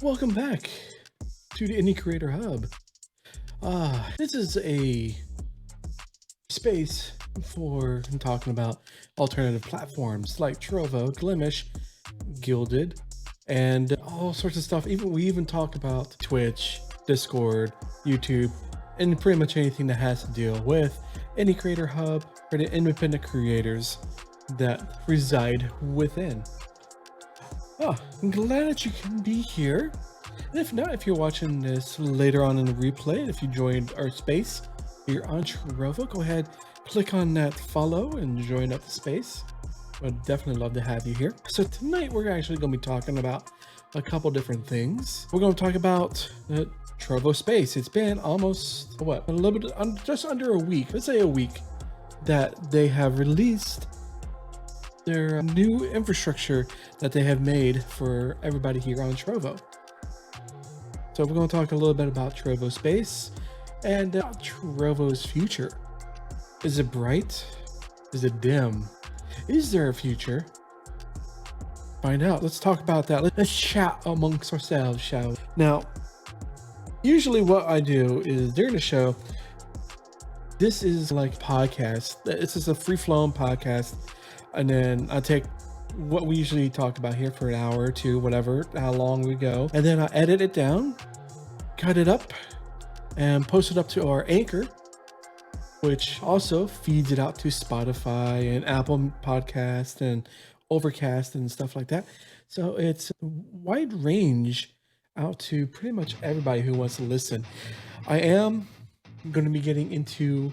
Welcome back to the Indie Creator Hub. This is a space for talking about alternative platforms like Trovo, Glimish, Gilded, and all sorts of stuff. We even talk about Twitch, Discord, YouTube, and pretty much anything that has to deal with Indie Creator Hub for the independent creators that reside within. I'm glad that you can be here. And if not, if you're watching this later on in the replay, if you joined our space here on Trovo, go ahead, click on that follow and join up the space. I'd definitely love to have you here. So tonight we're actually going to be talking about a couple different things. We're going to talk about the Trovo space. It's been almost, a little bit, just under a week, let's say a week, that they have released their new infrastructure that they have made for everybody here on Trovo. So we're going to talk a little bit about Trovo space and Trovo's future. Is it bright? Is it dim? Is there a future? Find out. Let's talk about that. Let's chat amongst ourselves, shall we? Now, usually what I do is during the show, this is like a podcast. This is a free-flowing podcast. And then I take what we usually talk about here for an hour or two, whatever, how long we go. And then I edit it down, cut it up, and post it up to our Anchor, which also feeds it out to Spotify and Apple Podcast and Overcast and stuff like that. So it's a wide range out to pretty much everybody who wants to listen. I am going to be getting into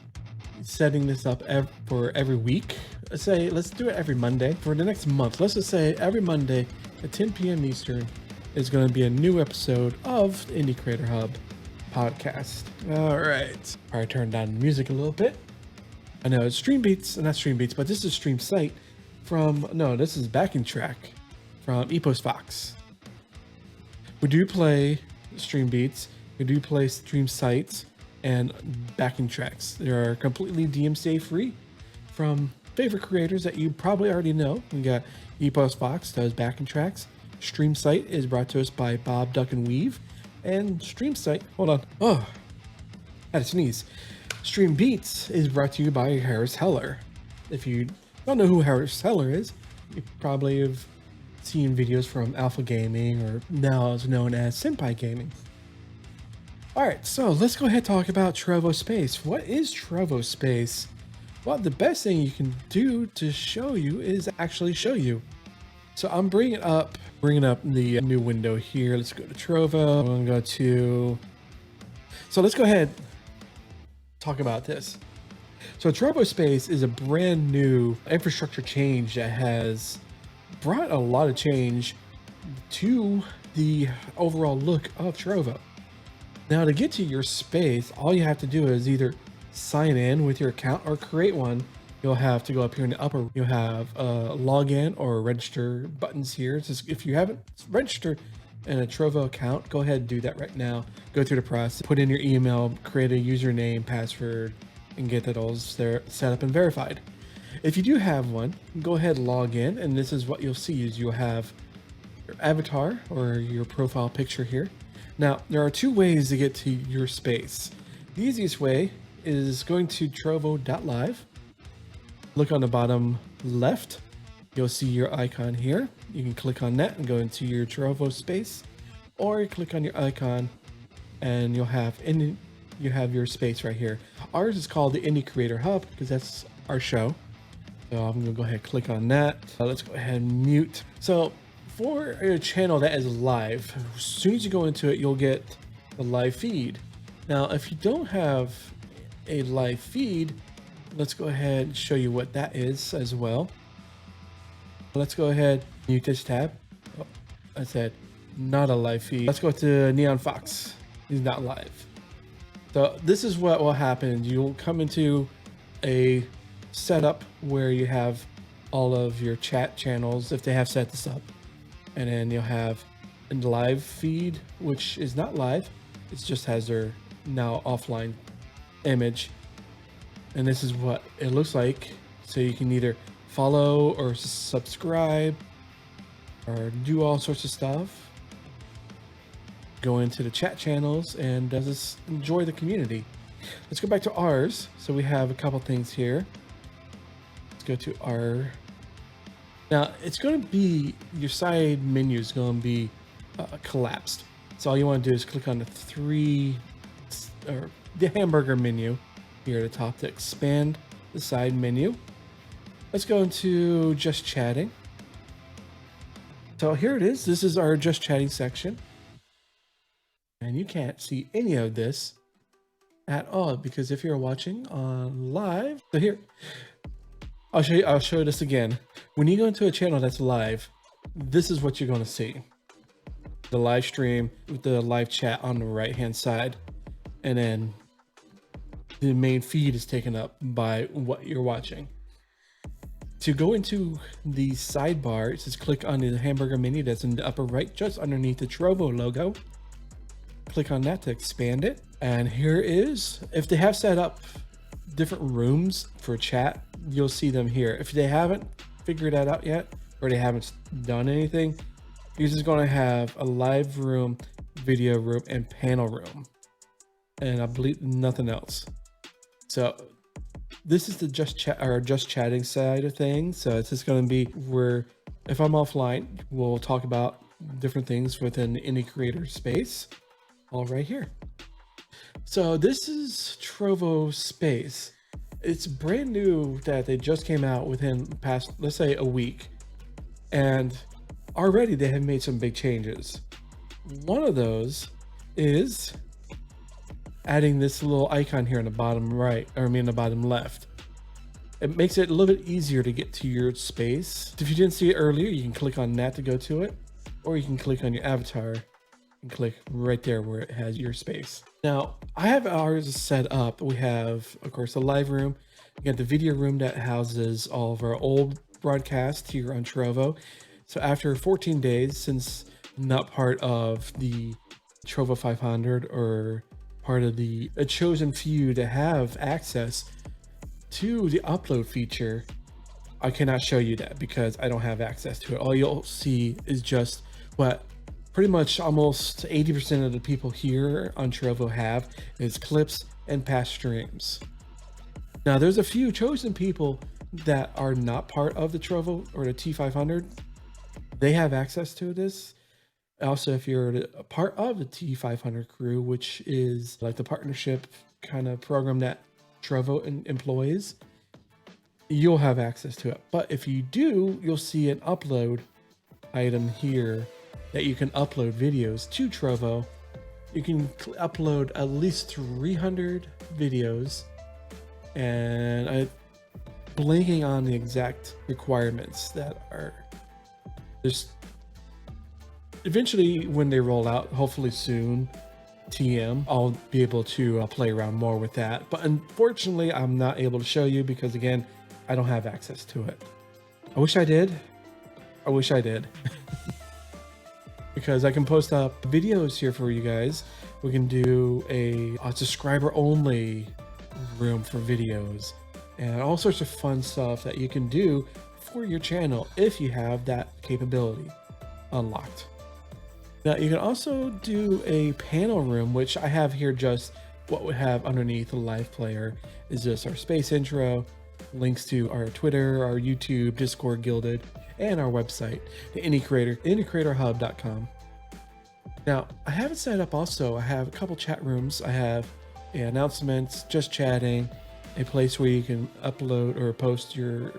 setting this up for every week. Let's do it every Monday for the next month. Let's just say every Monday at 10 p.m. Eastern is going to be a new episode of Indie Creator Hub podcast. All right. All right, turn down the music a little bit. I know it's Stream Beats, not Stream Beats, but this is Stream Site this is backing track from Epos Fox. We do play Stream Beats, we do play Stream Sites and backing tracks. They are completely DMCA free from favorite creators that you probably already know. We got Epos Fox does backing tracks. Stream Site is brought to us by Bob Duck and Weave. And Stream Site, hold on. I had to sneeze. Stream Beats is brought to you by Harris Heller. If you don't know who Harris Heller is, you probably have seen videos from Alpha Gaming, or now is known as Senpai Gaming. All right, so let's go ahead and talk about Trovo Space. What is Trovo Space? Well, the best thing you can do to show you is actually show you. So I'm bringing up the new window here. Let's go to Trovo. I'm going to go to... So let's go ahead and talk about this. So Trovo Space is a brand new infrastructure change that has brought a lot of change to the overall look of Trovo. Now, to get to your space, all you have to do is either sign in with your account or create one. You'll have to go up here in the upper. You'll have login or register buttons here. Just if you haven't registered in a Trovo account, go ahead and do that right now. Go through the process, put in your email, create a username, password, and get that all there set up and verified. If you do have one, go ahead and log in, and this is what you'll see is you'll have your avatar or your profile picture here. Now, there are two ways to get to your space. The easiest way is going to trovo.live. Look on the bottom left. You'll see your icon here. You can click on that and go into your Trovo space, or click on your icon and you'll have your space right here. Ours is called the Indie Creator Hub because that's our show. So I'm gonna go ahead and click on that. Let's go ahead and mute. So for a channel that is live, as soon as you go into it, you'll get the live feed. Now, if you don't have a live feed, let's go ahead and show you what that is as well. Let's go ahead and mute this tab. Oh, I said not a live feed. Let's go to Neon Fox. He's not live. So this is what will happen. You'll come into a setup where you have all of your chat channels if they have set this up. And then you'll have a live feed, which is not live. It just has their now offline image. And this is what it looks like. So you can either follow or subscribe or do all sorts of stuff. go into the chat channels and just enjoy the community. Let's go back to ours. So we have a couple things here. Let's go to our. Now it's going to be, your side menu is going to be collapsed. So all you want to do is click on the hamburger menu here at the top to expand the side menu. Let's go into just chatting. So here it is. This is our just chatting section. And you can't see any of this at all because if you're watching on live, so here, I'll show this again. When you go into a channel that's live, this is what you're going to see. The live stream with the live chat on the right hand side, and then the main feed is taken up by what you're watching. To go into the sidebar, it says click on the hamburger menu that's in the upper right, just underneath the Trovo logo. Click on that to expand it. And here is, if they have set up different rooms for chat, you'll see them here. If they haven't figured that out yet, or they haven't done anything, you're just going to have a live room, video room, and panel room. And I believe nothing else. So this is the just chatting side of things. So it's just going to be where if I'm offline, we'll talk about different things within the indie creator space, all right here. So this is Trovo Space. It's brand new that they just came out within the past, let's say, a week. And already they have made some big changes. One of those is adding this little icon here in the bottom right, or I mean the bottom left. It makes it a little bit easier to get to your space. If you didn't see it earlier, you can click on that to go to it, or you can click on your avatar and click right there where it has your space. Now, I have ours set up. We have, of course, the live room. We got the video room that houses all of our old broadcasts here on Trovo. So after 14 days, since I'm not part of the Trovo 500 or part of a chosen few to have access to the upload feature, I cannot show you that because I don't have access to it. All you'll see is just what pretty much almost 80% of the people here on Trovo have is clips and past streams. Now there's a few chosen people that are not part of the Trovo or the T500. They have access to this. Also, if you're a part of the T500 crew, which is like the partnership kind of program that Trovo employs, you'll have access to it. But if you do, you'll see an upload item here that you can upload videos to Trovo. You can upload at least 300 videos, and I'm blanking on the exact requirements that are just eventually when they roll out, hopefully soon, TM, I'll be able to play around more with that. But unfortunately, I'm not able to show you because, again, I don't have access to it. I wish I did. I wish I did. Because I can post up videos here for you guys. We can do a subscriber only room for videos and all sorts of fun stuff that you can do for your channel if you have that capability unlocked. Now you can also do a panel room, which I have here. Just what we have underneath the live player is just our space intro, links to our Twitter, our YouTube, Discord, Guilded, and our website, the indiecreatorhub.com. Now I have it set up also. I have a couple chat rooms. I have announcements, just chatting, a place where you can upload or post your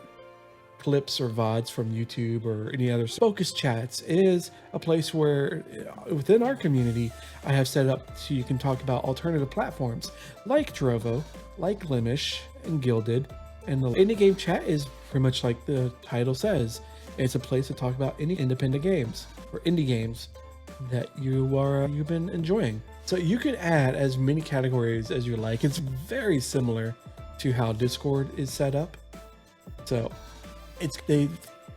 clips or VODs from YouTube or any other. Focus Chats is a place where within our community, I have set up so you can talk about alternative platforms like Trovo, like Glimish, and Guilded. And the indie game chat is pretty much like the title says. It's a place to talk about any independent games or indie games that you've been enjoying. So you can add as many categories as you like. It's very similar to how Discord is set up. So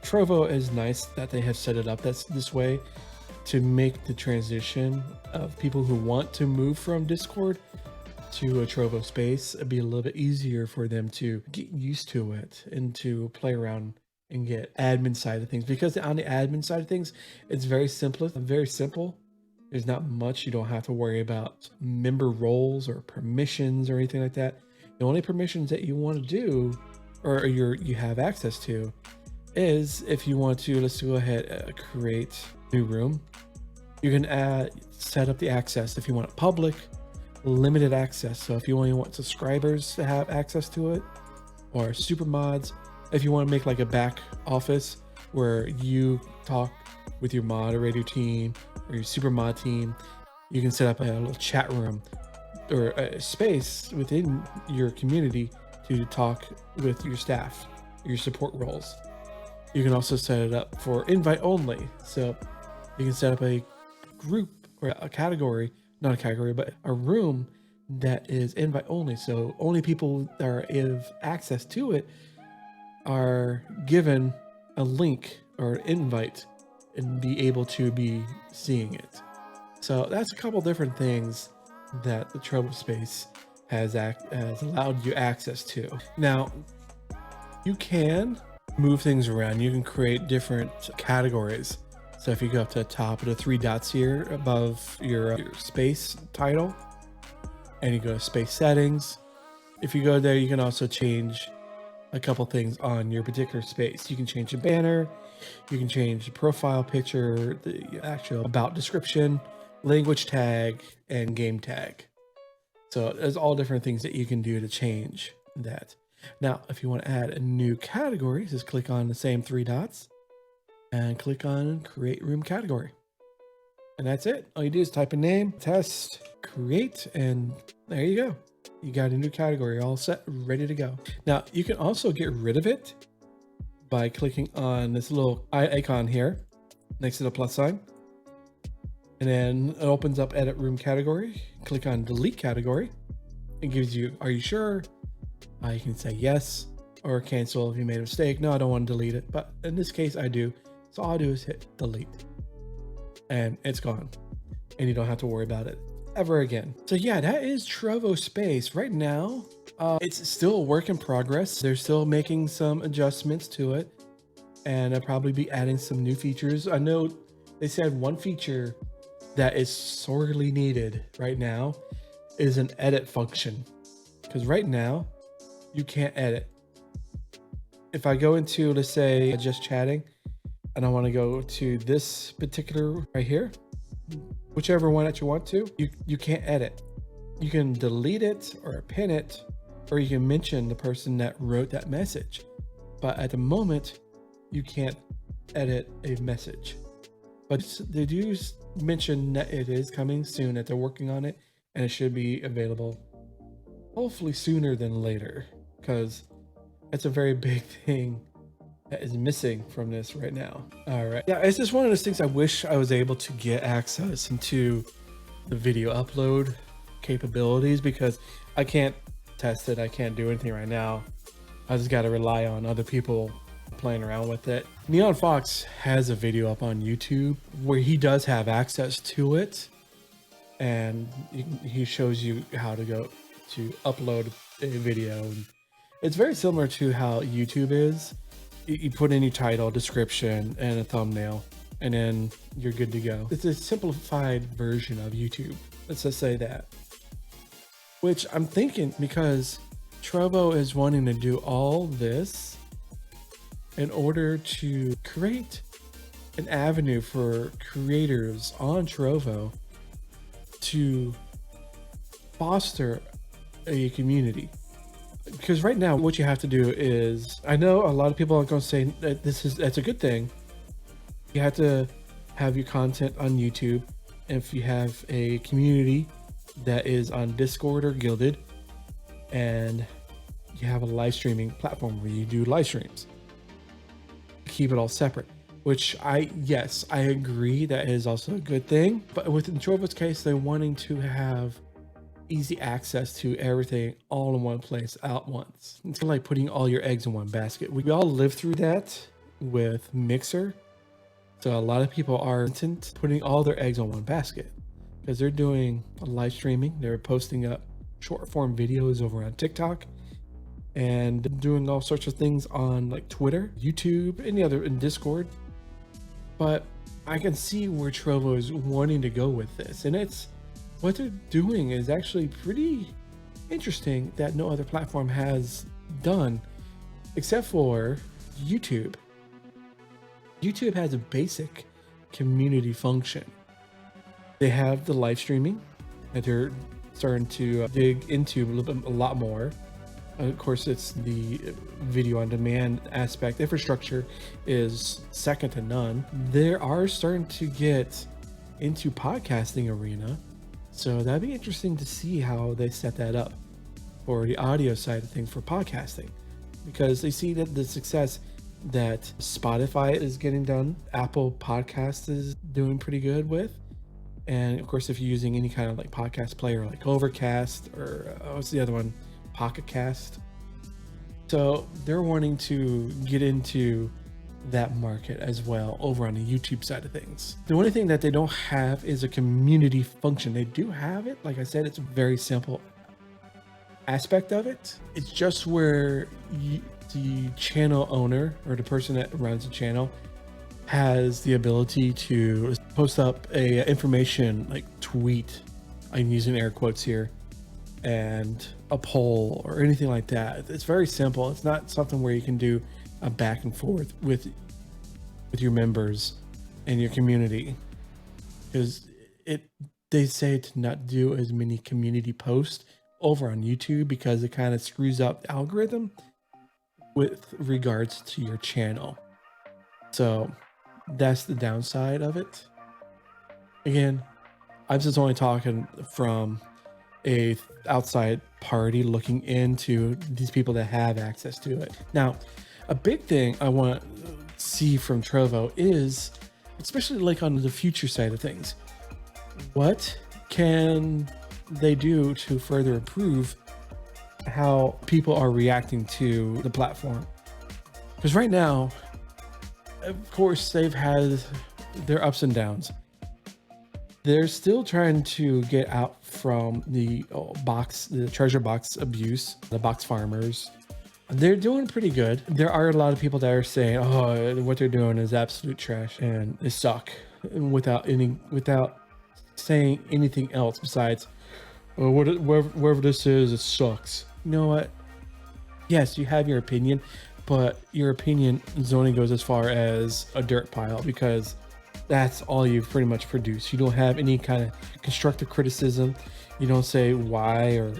Trovo is nice that they have set it up this way to make the transition of people who want to move from Discord to a Trovo space be a little bit easier for them to get used to it and to play around and get admin side of things. Because on the admin side of things, it's very simple. There's not much. You don't have to worry about member roles or permissions or anything like that. The only permissions that you want to do, or you have access to, is if you want to, let's go ahead, create new room. You can set up the access if you want it public, limited access. So if you only want subscribers to have access to it, or super mods, if you want to make like a back office where you talk with your moderator team or your super mod team, you can set up a little chat room or a space within your community to talk with your staff, your support roles. You can also set it up for invite only. So you can set up a group or a category, not a category, but a room that is invite only. So only people that have access to it are given a link or an invite and be able to be seeing it. So that's a couple different things that the Trovo space has allowed you access to. Now, you can move things around. You can create different categories. So if you go up to the top of the 3 dots here above your space title, and you go to space settings, if you go there, you can also change a couple things on your particular space. You can change the banner, you can change the profile picture, the actual about description, language tag, and game tag. So there's all different things that you can do to change that. Now, if you want to add a new category, just click on the same 3 dots and click on create room category. And that's it. All you do is type a name, test, create, and there you go. You got a new category all set, ready to go. Now, you can also get rid of it by clicking on this little icon here next to the plus sign. And then it opens up edit room category. Click on delete category. It gives you, are you sure? You can say yes or cancel if you made a mistake. No, I don't want to delete it. But in this case, I do. So all I do is hit delete. And it's gone. And you don't have to worry about it ever again. So yeah, that is Trovo space. Right now, it's still a work in progress. They're still making some adjustments to it. And I'll probably be adding some new features. I know they said one feature that is sorely needed right now is an edit function. Because right now, you can't edit. If I go into, let's say, just chatting, and I want to go to this particular right here, whichever one that you want to, you can't edit. You can delete it or pin it, or you can mention the person that wrote that message. But at the moment, you can't edit a message. But they do mention that it is coming soon, that they're working on it, and it should be available hopefully sooner than later, because it's a very big thing that is missing from this right now. All right. Yeah, it's just one of those things I wish I was able to get access into the video upload capabilities, because I can't test it. I can't do anything right now. I just got to rely on other people playing around with it. Neon Fox has a video up on YouTube where he does have access to it, and he shows you how to go to upload a video. It's very similar to how YouTube is. You put in your title, description, and a thumbnail, and then you're good to go. It's a simplified version of YouTube. Let's just say that. Which I'm thinking, because Trovo is wanting to do all this in order to create an avenue for creators on Trovo to foster a community. Because right now, what you have to do is, I know a lot of people are going to say that that's a good thing. You have to have your content on YouTube. If you have a community that is on Discord or Guilded, and you have a live streaming platform where you do live streams, keep it all separate. Which yes, I agree that is also a good thing. But within Trovo's case, they're wanting to have easy access to everything all in one place at once. It's kind of like putting all your eggs in one basket. We all live through that with Mixer. So a lot of people are putting all their eggs on one basket because they're doing live streaming. They're posting up short form videos over on TikTok and doing all sorts of things on like Twitter, YouTube, any other, in Discord. But I can see where Trovo is wanting to go with this, and it's what they're doing is actually pretty interesting that no other platform has done except for YouTube. YouTube has a basic community function. They have the live streaming that they're starting to dig into a lot more. Of course, it's the video on demand aspect. Infrastructure is second to none. They are starting to get into podcasting arena. So that'd be interesting to see how they set that up for the audio side of things for podcasting, because they see that the success that Spotify is getting done, Apple Podcasts is doing pretty good with. And of course, if you're using any kind of like podcast player like Overcast or what's the other one? Pocket Cast. So they're wanting to get into that market as well over on the YouTube side of things. The only thing that they don't have is a community function. They do have it. Like I said, it's a very simple aspect of it. It's just where the channel owner or the person that runs the channel has the ability to post up a information like tweet, I'm using air quotes here, and a poll or anything like that. It's very simple. It's not something where you can do a back and forth with your members and your community, because they say to not do as many community posts over on YouTube because it kind of screws up the algorithm with regards to your channel. So that's the downside of it. Again, I'm just only talking from a outside party looking into these people that have access to it. Now, a big thing I want to see from Trovo is, especially like on the future side of things, what can they do to further improve how people are reacting to the platform? Because right now, of course, they've had their ups and downs. They're still trying to get out from the treasure box abuse, the box farmers. They're doing pretty good. There are a lot of people that are saying, "Oh, what they're doing is absolute trash and they suck," without saying anything else besides, "Oh, whatever this is, it sucks." You know what? Yes, you have your opinion, but your opinion only goes as far as a dirt pile, because that's all you've pretty much produced. You don't have any kind of constructive criticism. You don't say why or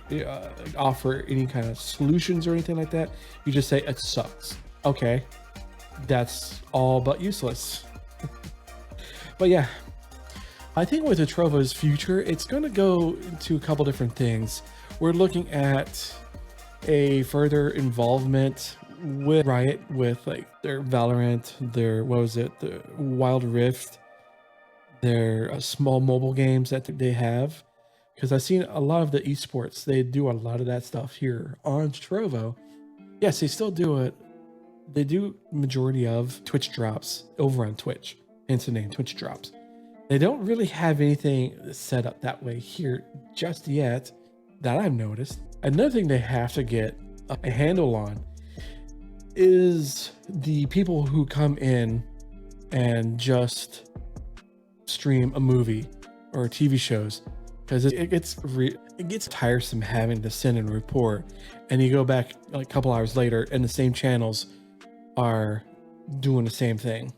offer any kind of solutions or anything like that. You just say it sucks. Okay, that's all but useless. But yeah, I think with the Trovo's future, it's going to go into a couple different things. We're looking at a further involvement with Riot, with like their Valorant, their the Wild Rift, their small mobile games that they have. Because I've seen a lot of the esports, they do a lot of that stuff here on Trovo. Yes, they still do it. They do majority of Twitch drops over on Twitch, hence the name Twitch drops. They don't really have anything set up that way here just yet that I've noticed. Another thing they have to get a handle on is the people who come in and just stream a movie or TV shows, because it gets tiresome having to send in a report and you go back like a couple hours later and the same channels are doing the same thing.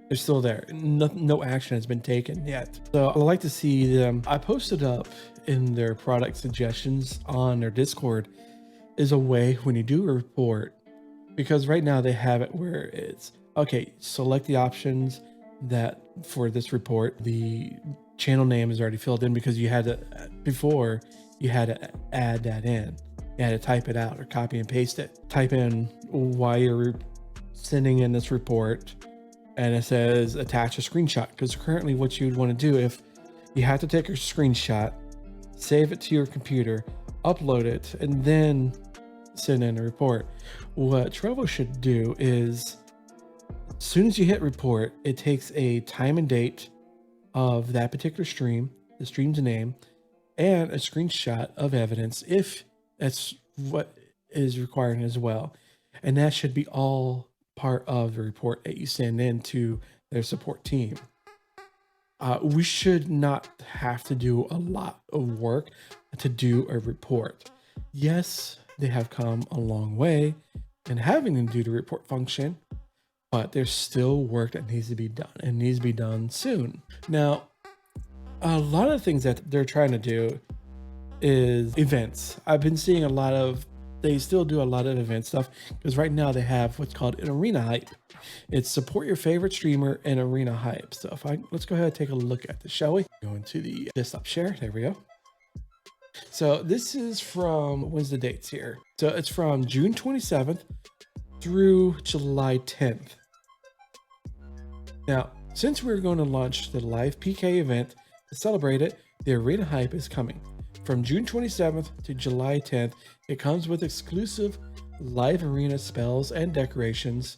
They're still there. No action has been taken yet. So I like to see them. I posted up in their product suggestions on their Discord is a way when you do a report, because right now they have it where it's okay, select the options that for this report, the channel name is already filled in, because you had to, before you had to add that in. You had to type it out or copy and paste it. Type in why you're sending in this report, and it says attach a screenshot, because currently what you'd want to do, if you have to take a screenshot, save it to your computer, upload it, and then send in a report. What Trovo should do is, as soon as you hit report, it takes a time and date of that particular stream, the stream's name, and a screenshot of evidence if that's what is required as well. And that should be all part of the report that you send in to their support team. We should not have to do a lot of work to do a report. Yes, they have come a long way in having to do the report function, but there's still work that needs to be done and needs to be done soon. Now, a lot of things that they're trying to do is events. I've been seeing they still do a lot of event stuff because right now they have what's called an arena hype. It's support your favorite streamer and arena hype. So let's go ahead and take a look at this, shall we? Go into the desktop share. There we go. So this is from, when's the dates here? So it's from June 27th through July 10th. Now, since we're going to launch the live PK event to celebrate it, the arena hype is coming. From June 27th to July 10th, it comes with exclusive live arena spells and decorations.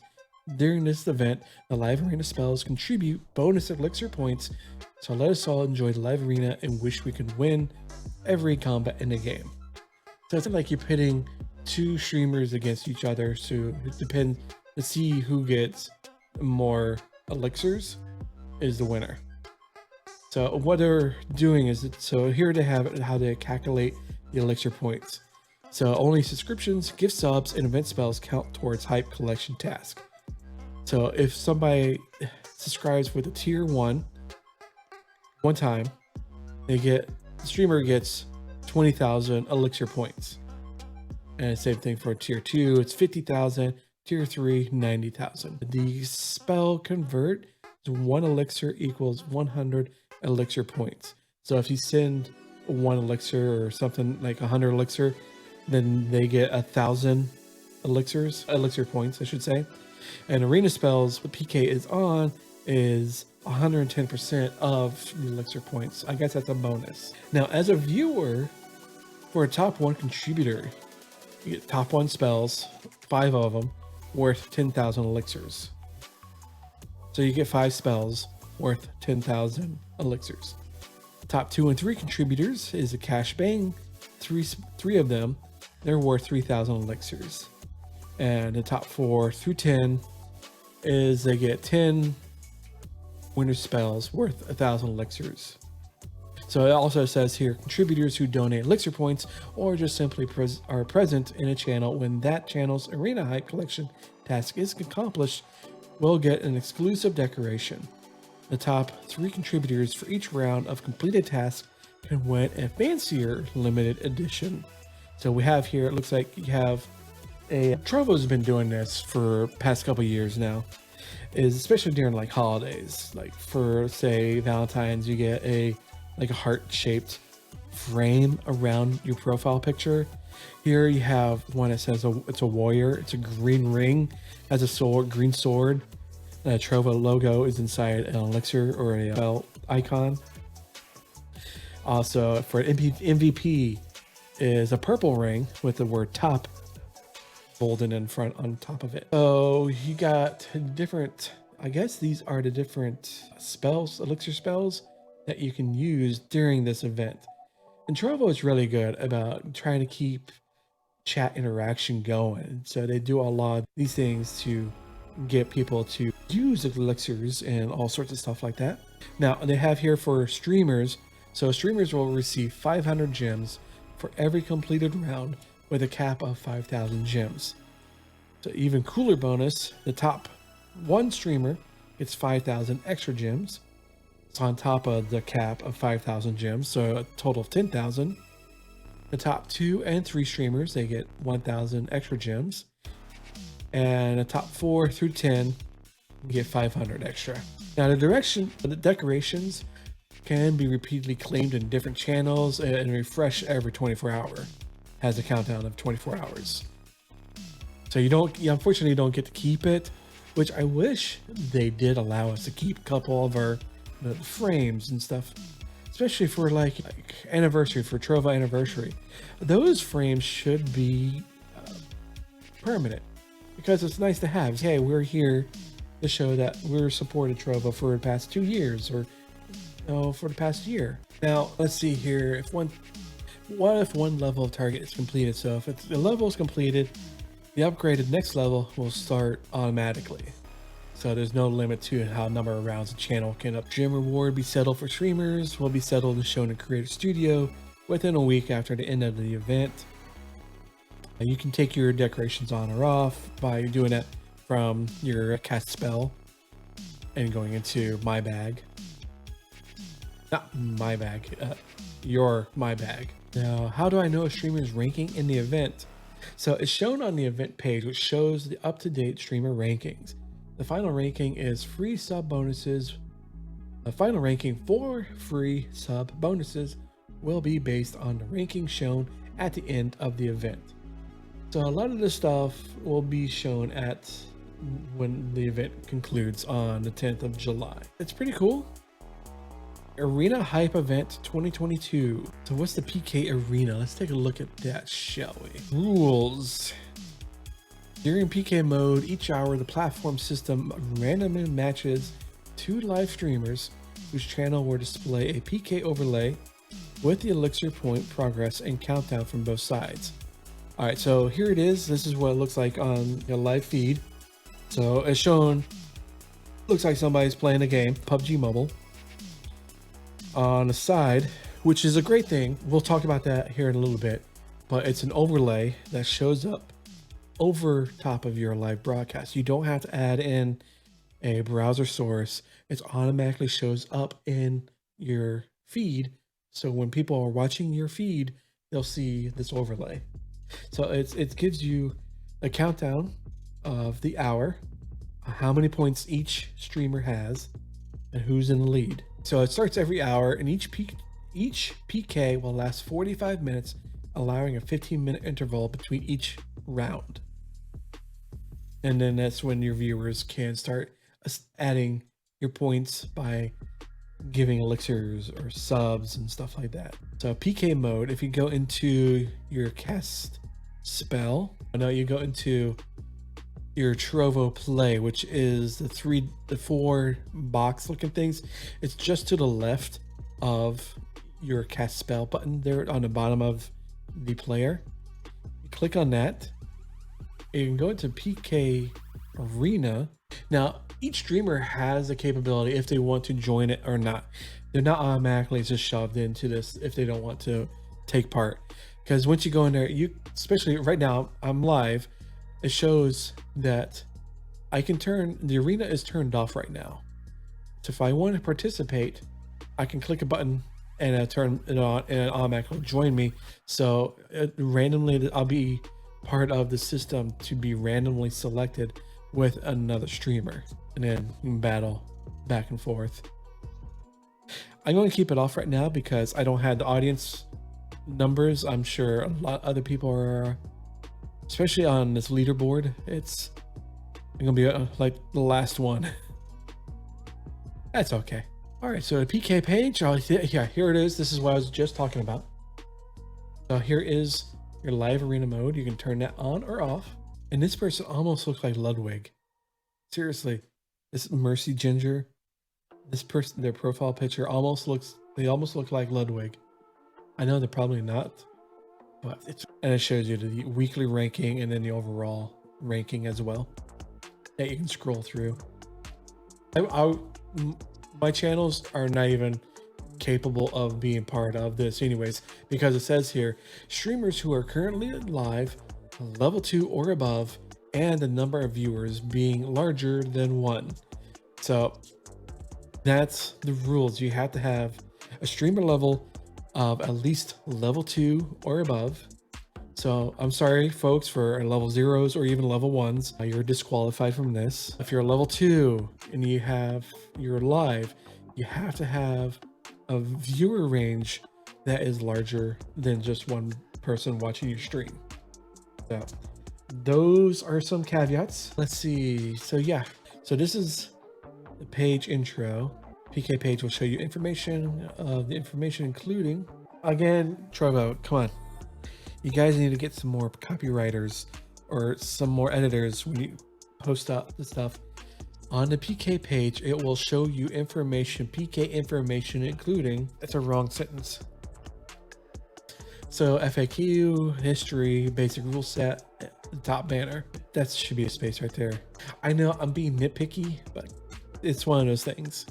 During this event, the live arena spells contribute bonus elixir points, so let us all enjoy the live arena and wish we could win every combat in the game. So it's like you're pitting two streamers against each other, so it depends to see who gets more elixirs is the winner. So what they're doing is, so here they have it, how they calculate the elixir points. So only subscriptions, gift subs, and event spells count towards hype collection task. So if somebody subscribes with a tier 1 time, the streamer gets 20,000 elixir points. And same thing for tier 2, it's 50,000, tier 3, 90,000. The spell convert to 1 elixir equals 100 elixir points. So if you send 1 elixir or something like 100 elixir, then they get 1,000 elixir points, I should say. And arena spells, what PK is on, is 110% of the elixir points. I guess that's a bonus. Now, as a viewer, for a top 1 contributor, you get top 1 spells, 5 of them, worth 10,000 elixirs. So you get 5 spells worth 10,000 elixirs. Top 2 and 3 contributors is a cash bang. Three of them, they're worth 3,000 elixirs. And the top 4 through 10 is they get 10 winter spells worth 1,000 elixirs. So it also says here, contributors who donate elixir points or just simply are present in a channel when that channel's arena hype collection task is accomplished will get an exclusive decoration. The top 3 contributors for each round of completed tasks can win a fancier limited edition. So we have here, it looks like you have Trovo's been doing this for past couple years now, is especially during like holidays, like for say Valentine's, you get a heart-shaped frame around your profile picture. Here you have one that says it's a warrior, it's a green ring, has a sword, green sword. The Trovo logo is inside an elixir or a belt icon. Also for MVP is a purple ring with the word top golden in front on top of it. So you got different, I guess these are the different spells, elixir spells that you can use during this event. And Trovo is really good about trying to keep chat interaction going. So they do a lot of these things to get people to use elixirs and all sorts of stuff like that. Now they have here for streamers. So streamers will receive 500 gems for every completed round with a cap of 5,000 gems. So even cooler bonus, the top 1 streamer gets 5,000 extra gems. It's on top of the cap of 5,000 gems, so a total of 10,000. The top 2 and 3 streamers, they get 1,000 extra gems. And the top 4 through 10 get 500 extra. Now the decorations can be repeatedly claimed in different channels and refresh every 24 hours. Has a countdown of 24 hours. So you unfortunately don't get to keep it, which I wish they did allow us to keep a couple of our frames and stuff, especially for like anniversary, for Trovo anniversary. Those frames should be permanent because it's nice to have. Hey, we're here to show that we're supported Trovo for the past 2 years or for the past year. Now let's see here. What if one level of target is completed? So if the level is completed, the upgraded next level will start automatically. So there's no limit to how number of rounds a channel can up. Stream reward be settled for streamers will be settled and shown in Creator Studio within a week after the end of the event. You can take your decorations on or off by doing it from your cast spell and going into my bag. Not my bag, your my bag. Now, how do I know a streamer's ranking in the event? So it's shown on the event page, which shows the up-to-date streamer rankings. The final ranking is free sub bonuses. The final ranking for free sub bonuses will be based on the ranking shown at the end of the event. So a lot of this stuff will be shown at when the event concludes on the 10th of July. It's pretty cool. Arena Hype Event 2022. So what's the PK Arena? Let's take a look at that, shall we? Rules. During PK mode, each hour the platform system randomly matches 2 live streamers whose channel will display a PK overlay with the elixir point progress and countdown from both sides. All right, so here it is. This is what it looks like on your live feed. So it's shown, looks like somebody's playing a game, PUBG Mobile. On the side, which is a great thing. We'll talk about that here in a little bit, but it's an overlay that shows up over top of your live broadcast. You don't have to add in a browser source. It automatically shows up in your feed. So when people are watching your feed, they'll see this overlay. So it gives you a countdown of the hour, how many points each streamer has, and who's in the lead. So it starts every hour, and each PK will last 45 minutes, allowing a 15-minute interval between each round. And then that's when your viewers can start adding your points by giving elixirs or subs and stuff like that. So PK mode, if you go into your cast spell, now you go into your Trovo play, which is the 4 box looking things. It's just to the left of your cast spell button there on the bottom of the player. You click on that. You can go into PK Arena. Now, each streamer has a capability if they want to join it or not. They're not automatically just shoved into this if they don't want to take part. Because once you go in there, especially right now, I'm live. It shows that I can the arena is turned off right now. So if I want to participate, I can click a button and turn it on and it automatically join me. So randomly, I'll be part of the system to be randomly selected with another streamer, and then you can battle back and forth. I'm going to keep it off right now because I don't have the audience numbers. I'm sure a lot of other people are, especially on this leaderboard. It's gonna be like the last one. That's okay. All right, so the PK page, yeah, here it is. This is what I was just talking about. So here is your live arena mode. You can turn that on or off. And this person almost looks like Ludwig. Seriously, this Mercy Ginger, this person, their profile picture they almost look like Ludwig. I know they're probably not, but and it shows you the weekly ranking and then the overall ranking as well that you can scroll through. My channels are not even capable of being part of this anyways, because it says here, streamers who are currently live, level 2 or above, and the number of viewers being larger than 1. So that's the rules. You have to have a streamer level of at least level 2 or above. So I'm sorry folks for level 0s or even level 1s, you're disqualified from this. If you're level 2 and you're live, you have to have a viewer range that is larger than just one person watching your stream. So those are some caveats. Let's see. So yeah, so this is the page intro. PK page will show you information of the information, including, again, Trovo, come on. You guys need to get some more copywriters or some more editors when you post up the stuff. On the PK page, it will show you information, PK information, including, that's a wrong sentence. So FAQ, history, basic rule set, the top banner. That should be a space right there. I know I'm being nitpicky, but it's one of those things.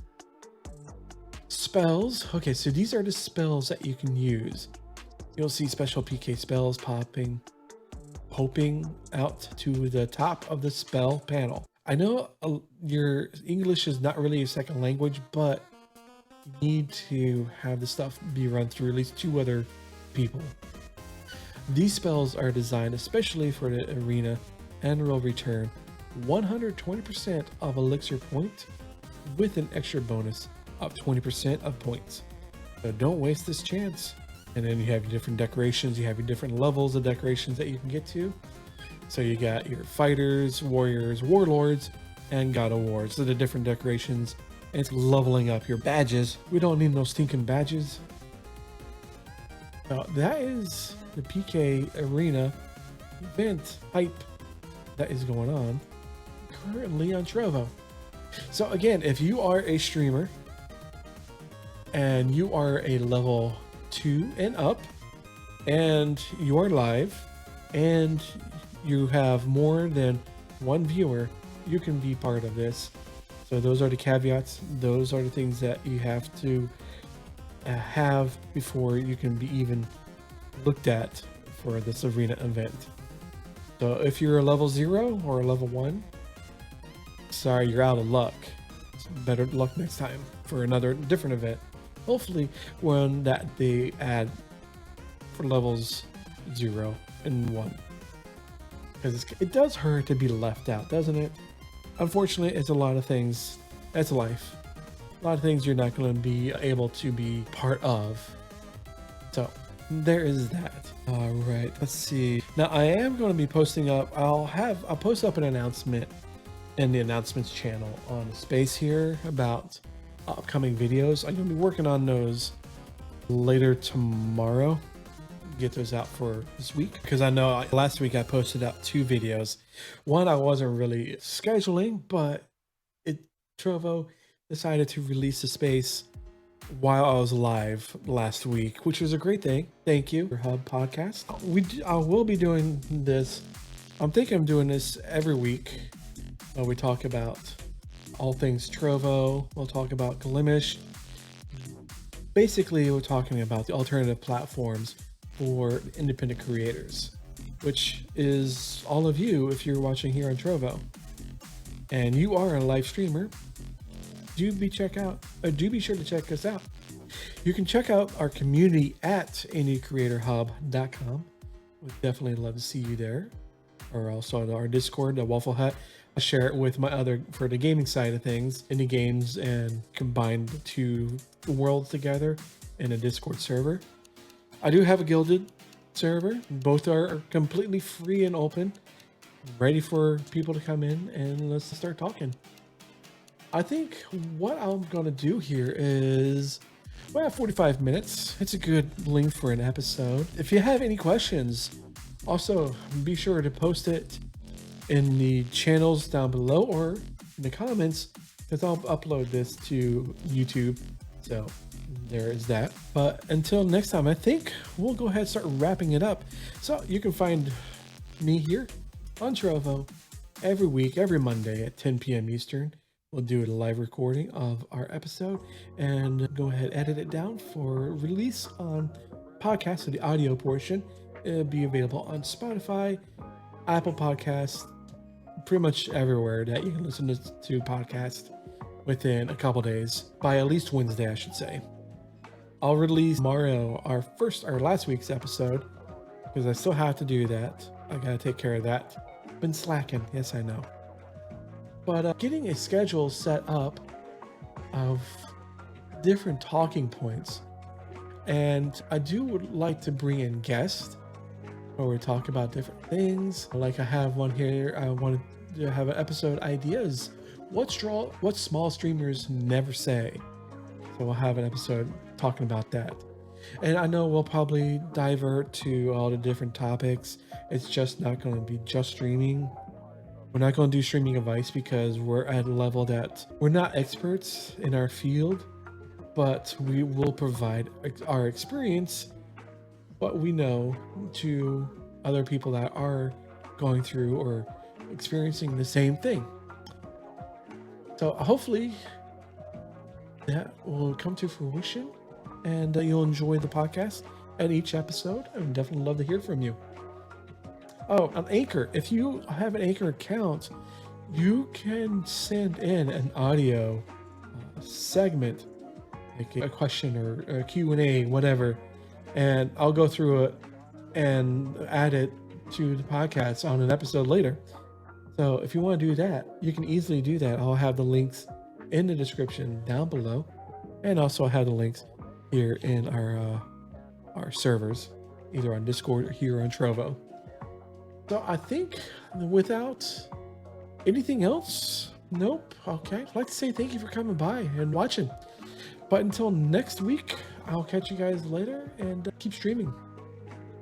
Spells. Okay, so these are the spells that you can use. You'll see special PK spells popping out to the top of the spell panel. I know your English is not really a second language, but you need to have the stuff be run through at least 2 other people. These spells are designed especially for the arena and will return 120% of elixir point with an extra bonus of 20% of points. So don't waste this chance. And then you have your different decorations, you have your different levels of decorations that you can get to. So you got your fighters, warriors, warlords, and god of war. So the different decorations, and it's leveling up your badges. We don't need no stinking badges. Now that is the PK Arena event hype that is going on currently on Trovo. So again, if you are a streamer and you are a level 2 and up and you are live and you have more than 1 viewer, you can be part of this. So those are the caveats. Those are the things that you have to have before you can be even looked at for this arena event. So if you're a level 0 or a level 1, sorry, you're out of luck. Better luck next time for another different event. Hopefully one that they add for levels 0 and 1. Because it does hurt to be left out, doesn't it? Unfortunately, it's a lot of things. That's life. A lot of things you're not going to be able to be part of. So there is that. All right, let's see. Now I am going to be posting up. I'll post up an announcement in the announcements channel on the space here about upcoming videos. I'm going to be working on those later tomorrow. Get those out for this week, because I know last week I posted out 2 videos. One I wasn't really scheduling, but Trovo decided to release the space while I was live last week, which was a great thing. Thank you, Hub Podcast. I will be doing this. I'm thinking I'm doing this every week. We talk about all things Trovo. We'll talk about Glimish. Basically, we're talking about the alternative platforms for independent creators, which is all of you if you're watching here on Trovo and you are a live streamer. Do be sure to check us out. You can check out our community at indiecreatorhub.com. We'd definitely love to see you there, or also our Discord, the Waffle Hut. I share it with my other, for the gaming side of things, indie games, and combine the 2 worlds together in a Discord server. I do have a Guilded server. Both are completely free and open, ready for people to come in and let's start talking. I think what I'm going to do here is, we have 45 minutes. It's a good length for an episode. If you have any questions, also be sure to post it in the channels down below or in the comments, because I'll upload this to YouTube. So there is that. But until next time, I think we'll go ahead and start wrapping it up. So you can find me here on Trovo every week, every Monday at 10 p.m. Eastern. We'll do a live recording of our episode and go ahead, edit it down for release on podcast. So the audio portion, it'll be available on Spotify, Apple Podcasts, pretty much everywhere that you can listen to podcasts within a couple days, by at least Wednesday, I should say. I'll release tomorrow our last week's episode, because I still have to do that. I gotta take care of that. Been slacking, yes I know. But getting a schedule set up of different talking points, and I would like to bring in guests where we talk about different things. Like I have one here. I wanted to have an episode ideas. What small streamers never say. So we'll have an episode talking about that. And I know we'll probably divert to all the different topics. It's just not going to be just streaming. We're not going to do streaming advice because we're at a level that we're not experts in our field, but we will provide our experience, what we know, to other people that are going through or experiencing the same thing. So hopefully that will come to fruition, and you'll enjoy the podcast and each episode. I would definitely love to hear from you. Oh, on Anchor, if you have an Anchor account, you can send in an audio segment, like a question or a Q&A, whatever, and I'll go through it and add it to the podcast on an episode later. So if you want to do that, you can easily do that. I'll have the links in the description down below, and also I have the links here in our servers, either on Discord or here on Trovo. So I think without anything else, nope. Okay, I'd like to say thank you for coming by and watching. But until next week, I'll catch you guys later, and keep streaming.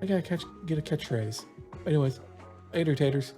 I gotta get a catchphrase. Anyways, later, taters.